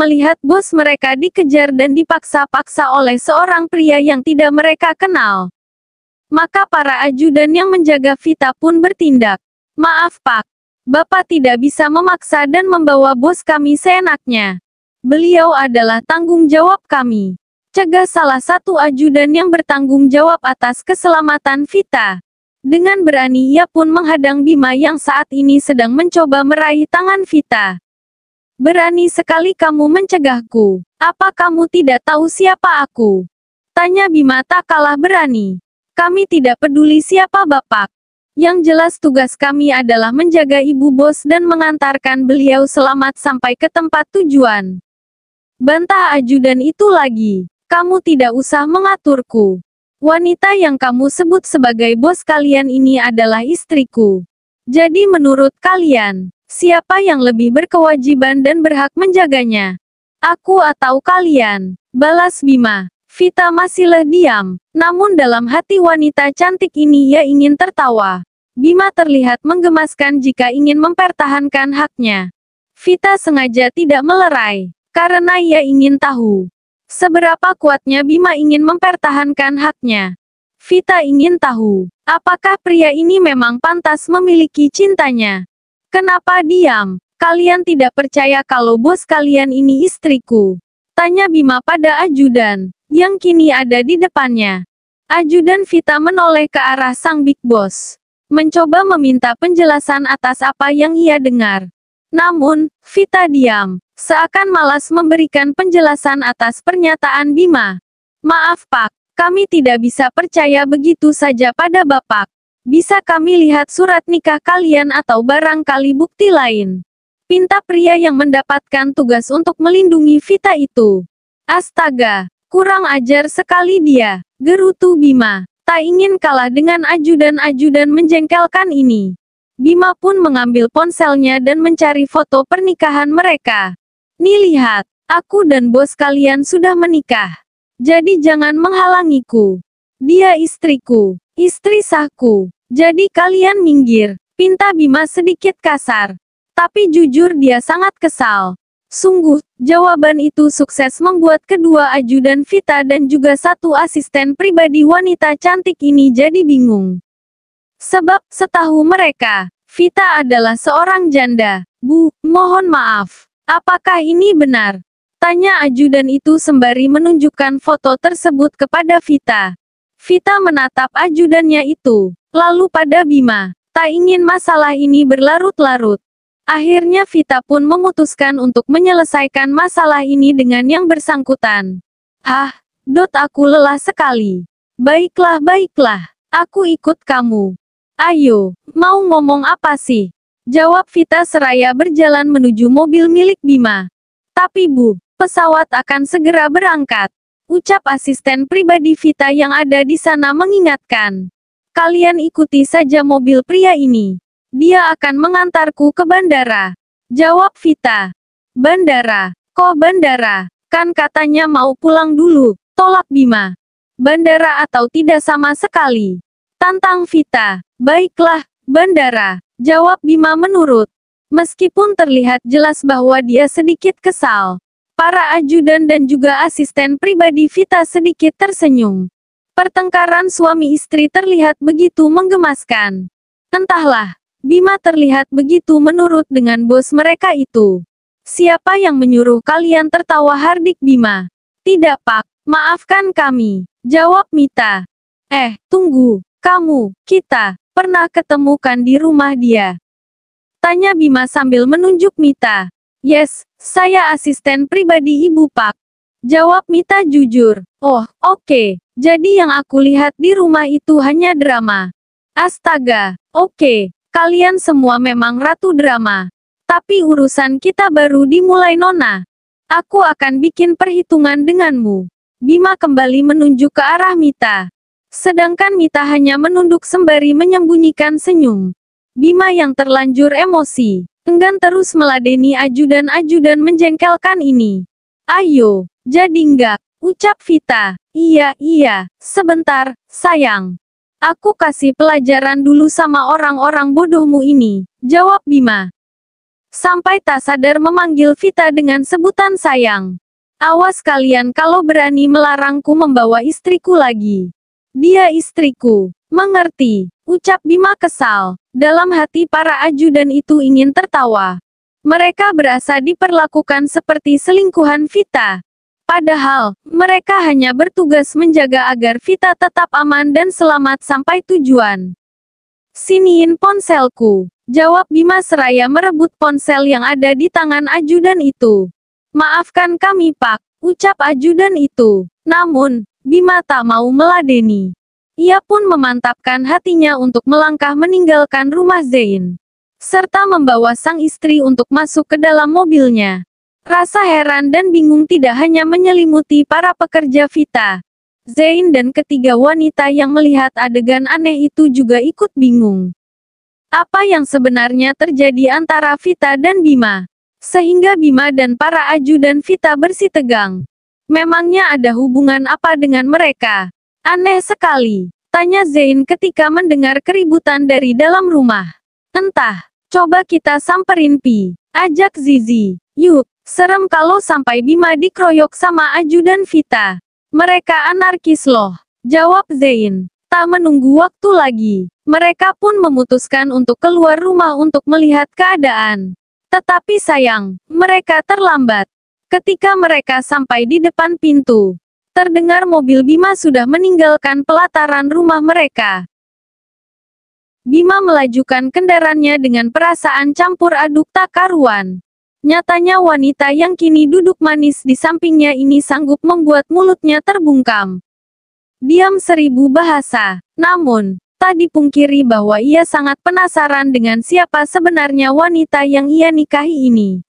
melihat bos mereka dikejar dan dipaksa-paksa oleh seorang pria yang tidak mereka kenal. Maka para ajudan yang menjaga Vita pun bertindak. Maaf Pak, Bapak tidak bisa memaksa dan membawa bos kami seenaknya. Beliau adalah tanggung jawab kami. Cegah salah satu ajudan yang bertanggung jawab atas keselamatan Vita. Dengan berani ia pun menghadang Bima yang saat ini sedang mencoba meraih tangan Vita. Berani sekali kamu mencegahku. Apa kamu tidak tahu siapa aku? Tanya Bima tak kalah berani. Kami tidak peduli siapa Bapak. Yang jelas tugas kami adalah menjaga ibu bos dan mengantarkan beliau selamat sampai ke tempat tujuan. Bantah ajudan itu lagi. Kamu tidak usah mengaturku. Wanita yang kamu sebut sebagai bos kalian ini adalah istriku. Jadi menurut kalian, siapa yang lebih berkewajiban dan berhak menjaganya? Aku atau kalian? Balas Bima. Vita masihlah diam. Namun dalam hati wanita cantik ini ia ingin tertawa. Bima terlihat menggemaskan jika ingin mempertahankan haknya. Vita sengaja tidak melerai, karena ia ingin tahu seberapa kuatnya Bima ingin mempertahankan haknya. Vita ingin tahu, apakah pria ini memang pantas memiliki cintanya? Kenapa diam? Kalian tidak percaya kalau bos kalian ini istriku? Tanya Bima pada ajudan, yang kini ada di depannya. Ajudan Vita menoleh ke arah sang big boss. Mencoba meminta penjelasan atas apa yang ia dengar. Namun, Vita diam. Seakan malas memberikan penjelasan atas pernyataan Bima. Maaf Pak, kami tidak bisa percaya begitu saja pada Bapak. Bisa kami lihat surat nikah kalian atau barangkali bukti lain? Pinta pria yang mendapatkan tugas untuk melindungi Vita itu. Astaga, kurang ajar sekali dia, gerutu Bima. Tak ingin kalah dengan ajudan-ajudan menjengkelkan ini. Bima pun mengambil ponselnya dan mencari foto pernikahan mereka. Nih lihat, aku dan bos kalian sudah menikah. Jadi jangan menghalangiku. Dia istriku, istri sahku. Jadi kalian minggir. Pinta Bima sedikit kasar. Tapi jujur dia sangat kesal. Sungguh, jawaban itu sukses membuat kedua ajudan Vita dan juga satu asisten pribadi wanita cantik ini jadi bingung. Sebab, setahu mereka, Vita adalah seorang janda. Bu, mohon maaf. Apakah ini benar? Tanya ajudan itu sembari menunjukkan foto tersebut kepada Vita. Vita menatap ajudannya itu, lalu pada Bima. Tak ingin masalah ini berlarut-larut. Akhirnya Vita pun memutuskan untuk menyelesaikan masalah ini dengan yang bersangkutan. Aku lelah sekali. Baiklah, aku ikut kamu. Ayo, mau ngomong apa sih? Jawab Vita seraya berjalan menuju mobil milik Bima. Tapi Bu, pesawat akan segera berangkat. Ucap asisten pribadi Vita yang ada di sana mengingatkan. Kalian ikuti saja mobil pria ini. Dia akan mengantarku ke bandara. Jawab Vita. Bandara? Kok bandara? Kan katanya mau pulang dulu, tolak Bima. Bandara atau tidak sama sekali? Tantang Vita. Baiklah, bandara. Jawab Bima menurut. Meskipun terlihat jelas bahwa dia sedikit kesal. Para ajudan dan juga asisten pribadi Vita sedikit tersenyum. Pertengkaran suami istri terlihat begitu menggemaskan. Entahlah, Bima terlihat begitu menurut dengan bos mereka itu. Siapa yang menyuruh kalian tertawa, hardik Bima? Tidak Pak, maafkan kami. Jawab Mita. Tunggu, kita pernah ketemukan di rumah dia? Tanya Bima sambil menunjuk Mita. Yes, saya asisten pribadi Ibu Pak. Jawab Mita jujur. Oh, oke. Jadi yang aku lihat di rumah itu hanya drama. Astaga, oke. Kalian semua memang ratu drama. Tapi urusan kita baru dimulai Nona. Aku akan bikin perhitungan denganmu. Bima kembali menunjuk ke arah Mita. Sedangkan Mita hanya menunduk sembari menyembunyikan senyum. Bima yang terlanjur emosi, enggan terus meladeni ajudan-ajudan menjengkelkan ini. Ayo, jadi enggak, ucap Vita. Iya, sebentar, sayang. Aku kasih pelajaran dulu sama orang-orang bodohmu ini, jawab Bima. Sampai tak sadar memanggil Vita dengan sebutan sayang. Awas kalian kalau berani melarangku membawa istriku lagi. Dia istriku. Mengerti, ucap Bima kesal. Dalam hati para ajudan itu ingin tertawa. Mereka berasa diperlakukan seperti selingkuhan Vita. Padahal, mereka hanya bertugas menjaga agar Vita tetap aman dan selamat sampai tujuan. Siniin ponselku, jawab Bima seraya merebut ponsel yang ada di tangan ajudan itu. Maafkan kami Pak, ucap ajudan itu. Namun, Bima tak mau meladeni. Ia pun memantapkan hatinya untuk melangkah meninggalkan rumah Zain. Serta membawa sang istri untuk masuk ke dalam mobilnya. Rasa heran dan bingung tidak hanya menyelimuti para pekerja Vita. Zain dan ketiga wanita yang melihat adegan aneh itu juga ikut bingung. Apa yang sebenarnya terjadi antara Vita dan Bima? Sehingga Bima dan para ajudan Vita bersitegang. Memangnya ada hubungan apa dengan mereka? Aneh sekali, tanya Zain ketika mendengar keributan dari dalam rumah. Entah, coba kita samperin Pi, ajak Zizi. Yuk, serem kalau sampai Bima dikeroyok sama ajudan Vita. Mereka anarkis loh, jawab Zain. Tak menunggu waktu lagi, mereka pun memutuskan untuk keluar rumah untuk melihat keadaan. Tetapi sayang, mereka terlambat. Ketika mereka sampai di depan pintu, terdengar mobil Bima sudah meninggalkan pelataran rumah mereka. Bima melajukan kendaraannya dengan perasaan campur aduk tak karuan. Nyatanya wanita yang kini duduk manis di sampingnya ini sanggup membuat mulutnya terbungkam. Diam seribu bahasa, namun, tak dipungkiri bahwa ia sangat penasaran dengan siapa sebenarnya wanita yang ia nikahi ini.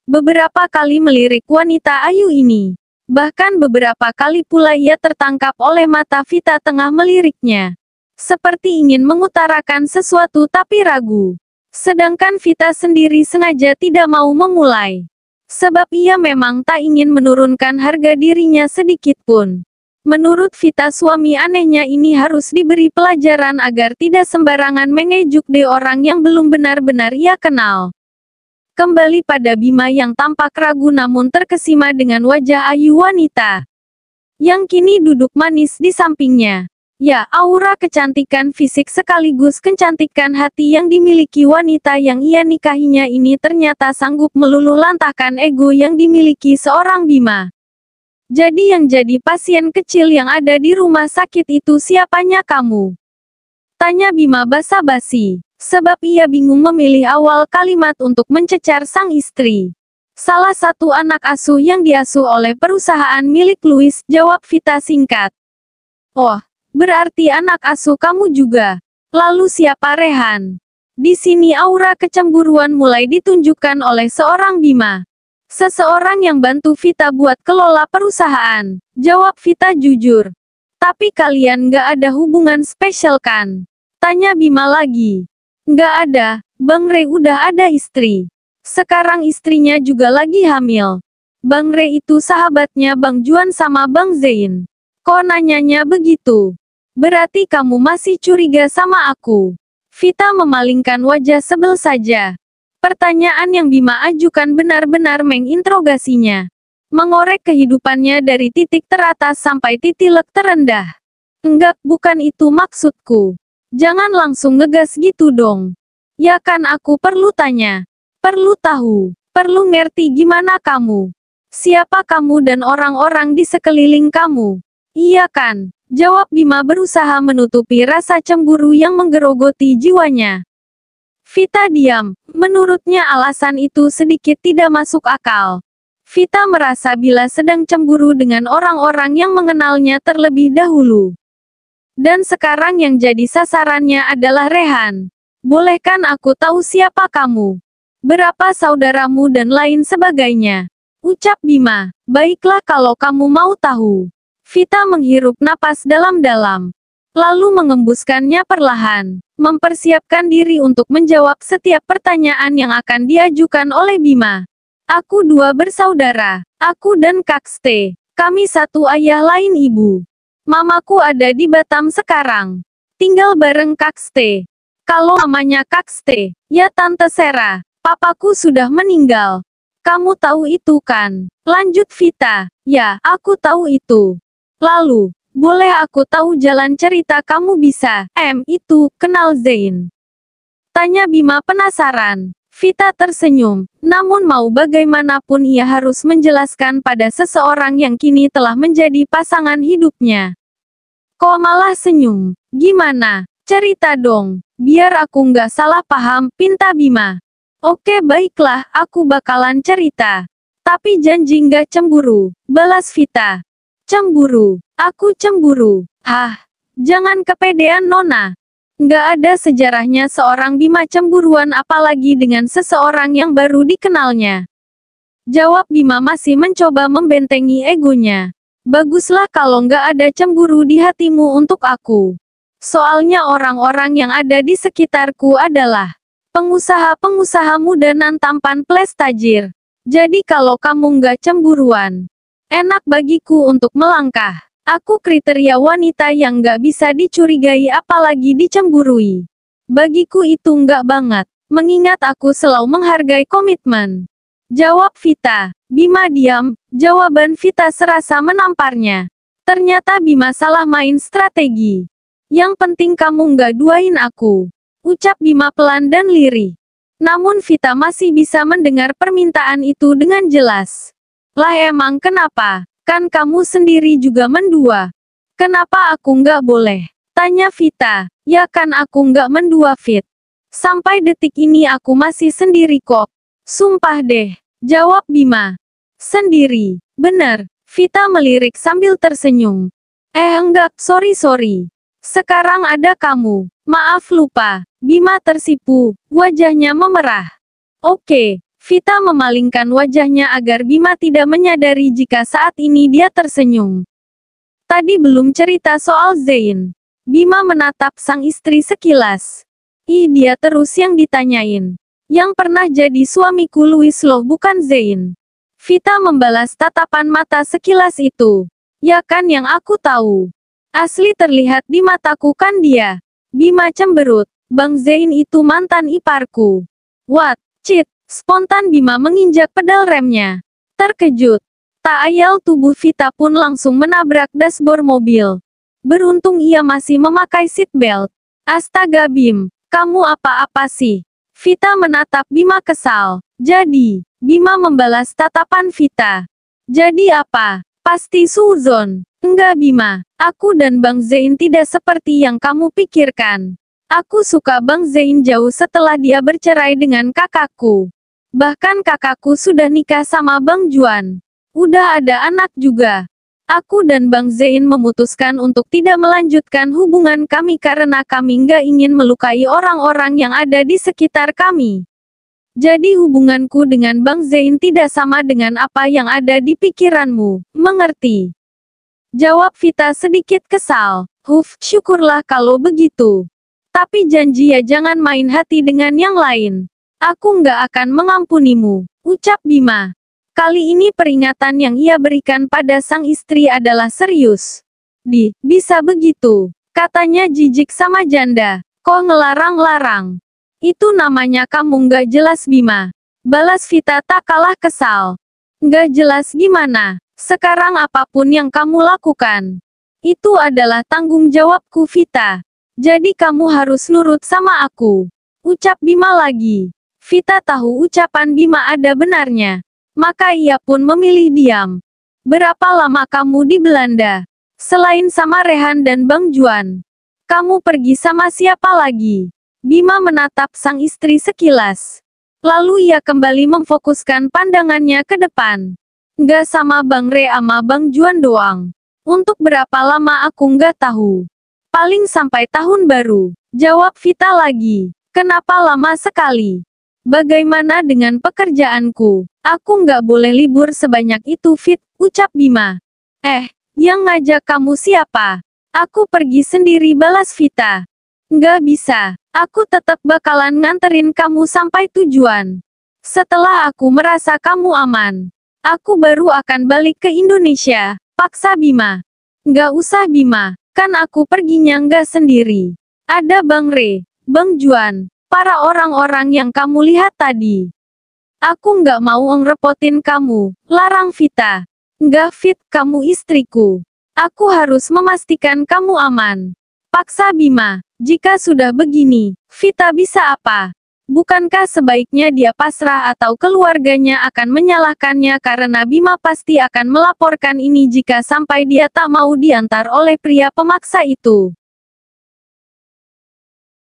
Beberapa kali melirik wanita ayu ini. Bahkan beberapa kali pula ia tertangkap oleh mata Vita tengah meliriknya. Seperti ingin mengutarakan sesuatu tapi ragu. Sedangkan Vita sendiri sengaja tidak mau memulai. Sebab ia memang tak ingin menurunkan harga dirinya sedikit pun. Menurut Vita suami anehnya ini harus diberi pelajaran agar tidak sembarangan mengejuk de orang yang belum benar-benar ia kenal. Kembali pada Bima yang tampak ragu namun terkesima dengan wajah ayu wanita. Yang kini duduk manis di sampingnya. Ya, aura kecantikan fisik sekaligus kecantikan hati yang dimiliki wanita yang ia nikahinya ini ternyata sanggup meluluh lantahkan ego yang dimiliki seorang Bima. Jadi yang jadi pasien kecil yang ada di rumah sakit itu siapanya kamu? Tanya Bima basa-basi, sebab ia bingung memilih awal kalimat untuk mencecar sang istri. Salah satu anak asuh yang diasuh oleh perusahaan milik Louis, jawab Vita singkat. Oh, berarti anak asuh kamu juga. Lalu siapa Rehan? Di sini aura kecemburuan mulai ditunjukkan oleh seorang Bima. Seseorang yang bantu Vita buat kelola perusahaan, jawab Vita jujur. Tapi kalian nggak ada hubungan spesial kan? Tanya Bima lagi. Nggak ada, Bang Re udah ada istri. Sekarang istrinya juga lagi hamil. Bang Re itu sahabatnya Bang Juan sama Bang Zain. Kok nanyanya begitu? Berarti kamu masih curiga sama aku? Vita memalingkan wajah sebel saja. Pertanyaan yang Bima ajukan benar-benar menginterogasinya. Mengorek kehidupannya dari titik teratas sampai titik terendah. Enggak, bukan itu maksudku. Jangan langsung ngegas gitu dong. Ya kan aku perlu tanya. Perlu tahu. Perlu ngerti gimana kamu. Siapa kamu dan orang-orang di sekeliling kamu. Iya kan? Jawab Bima berusaha menutupi rasa cemburu yang menggerogoti jiwanya. Vita diam. Menurutnya alasan itu sedikit tidak masuk akal. Vita merasa bila sedang cemburu dengan orang-orang yang mengenalnya terlebih dahulu. Dan sekarang yang jadi sasarannya adalah Rehan. Bolehkan aku tahu siapa kamu? Berapa saudaramu dan lain sebagainya? Ucap Bima. Baiklah kalau kamu mau tahu. Vita menghirup napas dalam-dalam. Lalu mengembuskannya perlahan, mempersiapkan diri untuk menjawab setiap pertanyaan yang akan diajukan oleh Bima. Aku dua bersaudara, aku dan Kak Ste. Kami satu ayah lain ibu. Mamaku ada di Batam sekarang. Tinggal bareng Kak Ste. Kalau namanya Kak Ste, ya Tante Sera. Papaku sudah meninggal. Kamu tahu itu kan? Lanjut Vita. Ya, aku tahu itu. Lalu, boleh aku tahu jalan cerita kamu bisa, itu, kenal Zain? Tanya Bima penasaran. Vita tersenyum, namun mau bagaimanapun ia harus menjelaskan pada seseorang yang kini telah menjadi pasangan hidupnya. Kok malah senyum? Gimana? Cerita dong, biar aku nggak salah paham, pinta Bima. Oke baiklah, aku bakalan cerita. Tapi janji nggak cemburu, balas Vita. Cemburu? Aku cemburu? Hah? Jangan kepedean Nona. Nggak ada sejarahnya seorang Bima cemburuan apalagi dengan seseorang yang baru dikenalnya. Jawab Bima masih mencoba membentengi egonya. Baguslah kalau nggak ada cemburu di hatimu untuk aku. Soalnya orang-orang yang ada di sekitarku adalah pengusaha-pengusaha muda nan tampan plus tajir. Jadi kalau kamu nggak cemburuan, enak bagiku untuk melangkah. Aku kriteria wanita yang nggak bisa dicurigai apalagi dicemburui. Bagiku itu nggak banget, mengingat aku selalu menghargai komitmen. Jawab Vita. Bima diam, jawaban Vita serasa menamparnya. Ternyata Bima salah main strategi. Yang penting kamu nggak duain aku. Ucap Bima pelan dan lirih. Namun Vita masih bisa mendengar permintaan itu dengan jelas. Lah emang kenapa? Kan kamu sendiri juga mendua. Kenapa aku nggak boleh? Tanya Vita. Ya kan aku nggak mendua Fit. Sampai detik ini aku masih sendiri kok. Sumpah deh. Jawab Bima. Sendiri. Bener. Vita melirik sambil tersenyum. Enggak, sorry. Sekarang ada kamu. Maaf lupa. Bima tersipu. Wajahnya memerah. Oke. Vita memalingkan wajahnya agar Bima tidak menyadari jika saat ini dia tersenyum. Tadi belum cerita soal Zain. Bima menatap sang istri sekilas. Dia terus yang ditanyain. Yang pernah jadi suamiku Louis loh bukan Zain. Vita membalas tatapan mata sekilas itu. Ya kan yang aku tahu. Asli terlihat di mataku kan dia. Bima cemberut. Bang Zain itu mantan iparku. What? Cit. Spontan Bima menginjak pedal remnya. Terkejut. Tak ayal tubuh Vita pun langsung menabrak dashboard mobil. Beruntung ia masih memakai seatbelt. Astaga Bim, kamu apa-apa sih? Vita menatap Bima kesal. Jadi, Bima membalas tatapan Vita. Jadi apa? Pasti suzon. Enggak Bima, aku dan Bang Zain tidak seperti yang kamu pikirkan. Aku suka Bang Zain jauh setelah dia bercerai dengan kakakku. Bahkan kakakku sudah nikah sama Bang Juan. Udah ada anak juga. Aku dan Bang Zain memutuskan untuk tidak melanjutkan hubungan kami karena kami nggak ingin melukai orang-orang yang ada di sekitar kami. Jadi hubunganku dengan Bang Zain tidak sama dengan apa yang ada di pikiranmu, mengerti? Jawab Vita sedikit kesal. Syukurlah kalau begitu. Tapi janji ya jangan main hati dengan yang lain. Aku nggak akan mengampunimu, ucap Bima. Kali ini peringatan yang ia berikan pada sang istri adalah serius. Bisa begitu, katanya jijik sama janda. Kok ngelarang-larang? Itu namanya kamu nggak jelas Bima. Balas Vita tak kalah kesal. Nggak jelas gimana? Sekarang apapun yang kamu lakukan, itu adalah tanggung jawabku Vita. Jadi kamu harus nurut sama aku. Ucap Bima lagi. Vita tahu ucapan Bima ada benarnya. Maka ia pun memilih diam. Berapa lama kamu di Belanda? Selain sama Rehan dan Bang Juan. Kamu pergi sama siapa lagi? Bima menatap sang istri sekilas. Lalu ia kembali memfokuskan pandangannya ke depan. Nggak sama Bang Re ama Bang Juan doang. Untuk berapa lama aku nggak tahu. Paling sampai tahun baru. Jawab Vita lagi. Kenapa lama sekali? Bagaimana dengan pekerjaanku? Aku nggak boleh libur sebanyak itu Fit, ucap Bima. Yang ngajak kamu siapa? Aku pergi sendiri balas Vita. Nggak bisa, aku tetap bakalan nganterin kamu sampai tujuan. Setelah aku merasa kamu aman, aku baru akan balik ke Indonesia, paksa Bima. Nggak usah Bima, kan aku perginya nggak sendiri. Ada Bang Re, Bang Juan, para orang-orang yang kamu lihat tadi. Aku nggak mau ngerepotin kamu, larang Vita. Nggak Fit, kamu istriku. Aku harus memastikan kamu aman. Paksa Bima. Jika sudah begini, Vita bisa apa? Bukankah sebaiknya dia pasrah atau keluarganya akan menyalahkannya karena Bima pasti akan melaporkan ini jika sampai dia tak mau diantar oleh pria pemaksa itu.